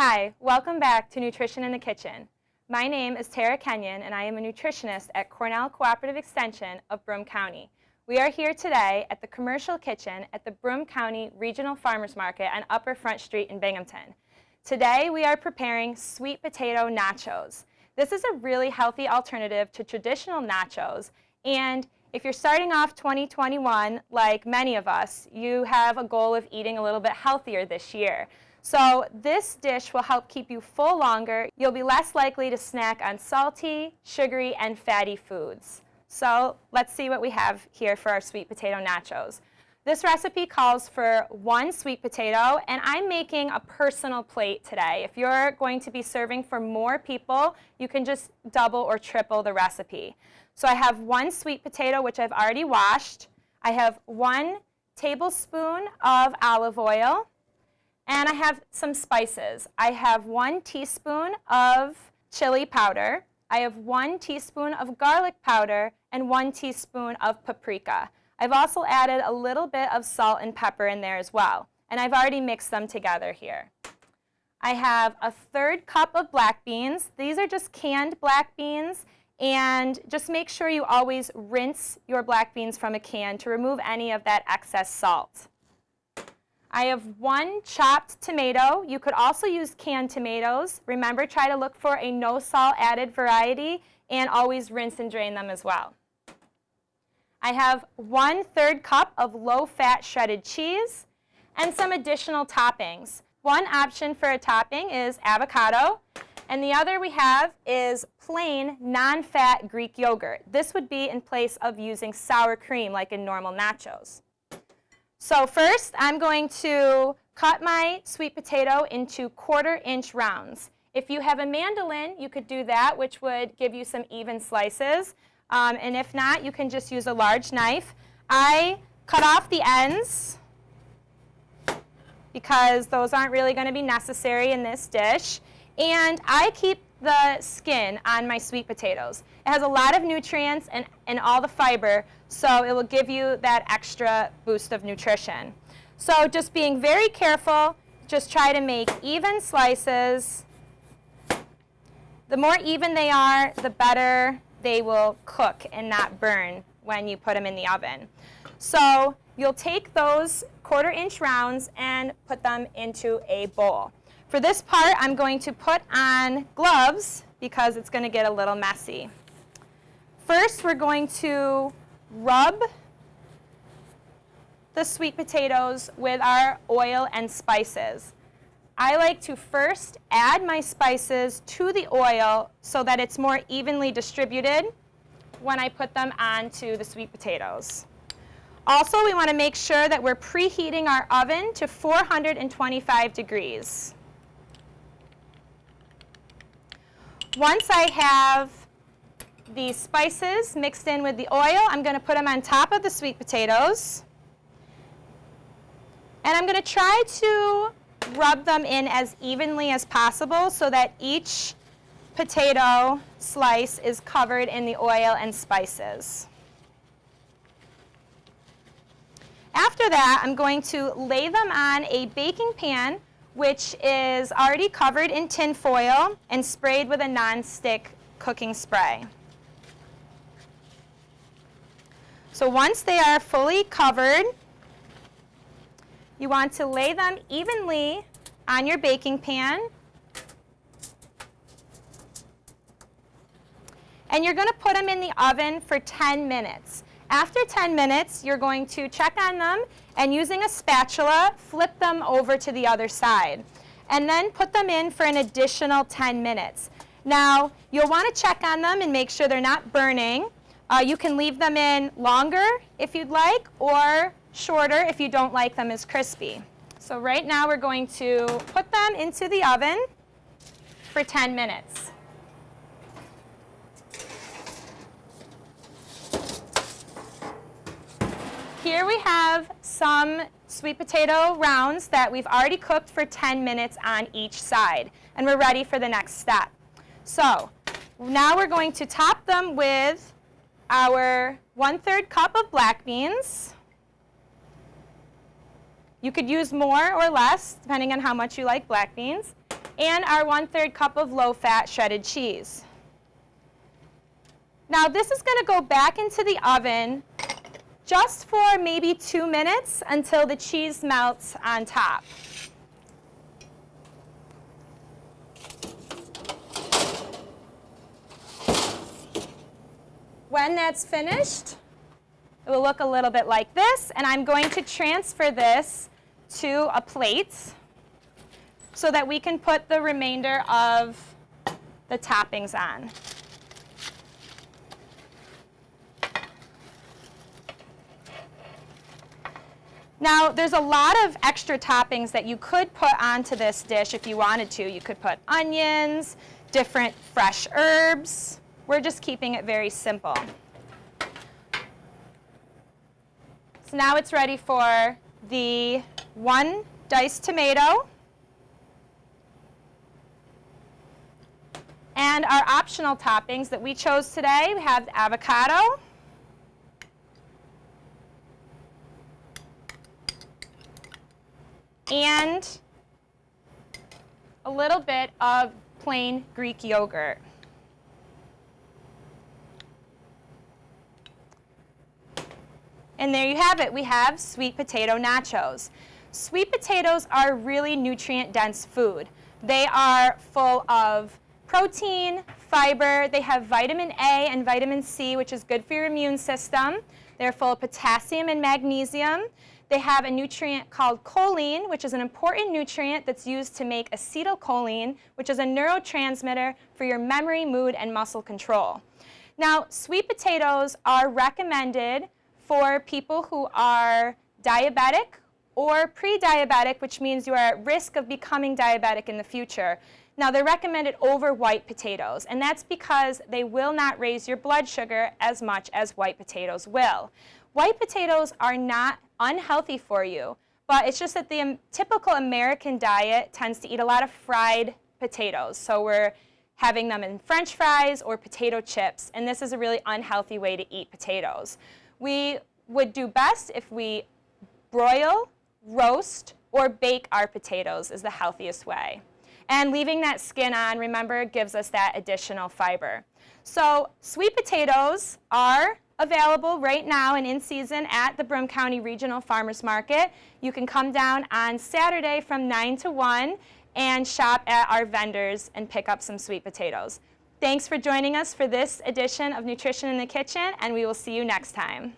Hi, welcome back to Nutrition in the Kitchen. My name is Tara Kenyon and I am a nutritionist at Cornell Cooperative Extension of Broome County. We are here today at the commercial kitchen at the Broome County Regional Farmers Market on Upper Front Street in Binghamton. Today we are preparing sweet potato nachos. This is a really healthy alternative to traditional nachos, and if you're starting off 2021 like many of us, you have a goal of eating a little bit healthier this year. So this dish will help keep you full longer. You'll be less likely to snack on salty, sugary, and fatty foods. So let's see what we have here for our sweet potato nachos. This recipe calls for 1 sweet potato, and I'm making a personal plate today. If you're going to be serving for more people, you can just double or triple the recipe. So I have 1 sweet potato, which I've already washed. I have 1 tablespoon of olive oil. And I have some spices. I have 1 teaspoon of chili powder. I have 1 teaspoon of garlic powder and 1 teaspoon of paprika. I've also added a little bit of salt and pepper in there as well. And I've already mixed them together here. I have a 1/3 cup of black beans. These are just canned black beans. And just make sure you always rinse your black beans from a can to remove any of that excess salt. I have 1 chopped tomato. You could also use canned tomatoes. Remember, try to look for a no salt added variety and always rinse and drain them as well. I have 1/3 cup of low-fat shredded cheese and some additional toppings. One option for a topping is avocado, and the other we have is plain non-fat Greek yogurt. This would be in place of using sour cream like in normal nachos. So first, I'm going to cut my sweet potato into 1/4-inch rounds. If you have a mandolin, you could do that, which would give you some even slices. And if not, you can just use a large knife. I cut off the ends because those aren't really going to be necessary in this dish. And I keep the skin on my sweet potatoes. It has a lot of nutrients and all the fiber, so it will give you that extra boost of nutrition. So just being very careful, just try to make even slices. The more even they are, the better they will cook and not burn when you put them in the oven. So you'll take those 1/4-inch rounds and put them into a bowl. For this part, I'm going to put on gloves because it's going to get a little messy. First, we're going to rub the sweet potatoes with our oil and spices. I like to first add my spices to the oil so that it's more evenly distributed when I put them onto the sweet potatoes. Also, we want to make sure that we're preheating our oven to 425 degrees. Once I have the spices mixed in with the oil, I'm going to put them on top of the sweet potatoes. And I'm going to try to rub them in as evenly as possible so that each potato slice is covered in the oil and spices. After that, I'm going to lay them on a baking pan, which is already covered in tin foil and sprayed with a non-stick cooking spray. So once they are fully covered, you want to lay them evenly on your baking pan. And you're going to put them in the oven for 10 minutes. After 10 minutes, you're going to check on them and using a spatula, flip them over to the other side. And then put them in for an additional 10 minutes. Now, you'll want to check on them and make sure they're not burning. You can leave them in longer if you'd like, or shorter if you don't like them as crispy. So right now we're going to put them into the oven for 10 minutes. Here we have some sweet potato rounds that we've already cooked for 10 minutes on each side, and we're ready for the next step. So now we're going to top them with our 1/3 cup of black beans. You could use more or less, depending on how much you like black beans. and our 1/3 cup of low-fat shredded cheese. Now this is going to go back into the oven just for maybe 2 minutes until the cheese melts on top. When that's finished, it will look a little bit like this, and I'm going to transfer this to a plate so that we can put the remainder of the toppings on. Now, there's a lot of extra toppings that you could put onto this dish if you wanted to. You could put onions, different fresh herbs. We're just keeping it very simple. So now it's ready for the 1 diced tomato and our optional toppings that we chose today. We have the avocado, and a little bit of plain Greek yogurt. And there you have it. We have sweet potato nachos. Sweet potatoes are really nutrient-dense food. They are full of protein, fiber. They have vitamin A and vitamin C, which is good for your immune system. They're full of potassium and magnesium. They have a nutrient called choline, which is an important nutrient that's used to make acetylcholine, which is a neurotransmitter for your memory, mood, and muscle control. Now, sweet potatoes are recommended for people who are diabetic or pre-diabetic, which means you are at risk of becoming diabetic in the future. Now, they're recommended over white potatoes, and that's because they will not raise your blood sugar as much as white potatoes will. White potatoes are not unhealthy for you, but it's just that the typical American diet tends to eat a lot of fried potatoes. So we're having them in French fries or potato chips, and this is a really unhealthy way to eat potatoes. We would do best if we broil, roast, or bake our potatoes is the healthiest way. And leaving that skin on, remember, gives us that additional fiber. So sweet potatoes are available right now and in season at the Broome County Regional Farmers Market. You can come down on Saturday from 9 to 1 and shop at our vendors and pick up some sweet potatoes. Thanks for joining us for this edition of Nutrition in the Kitchen, and we will see you next time.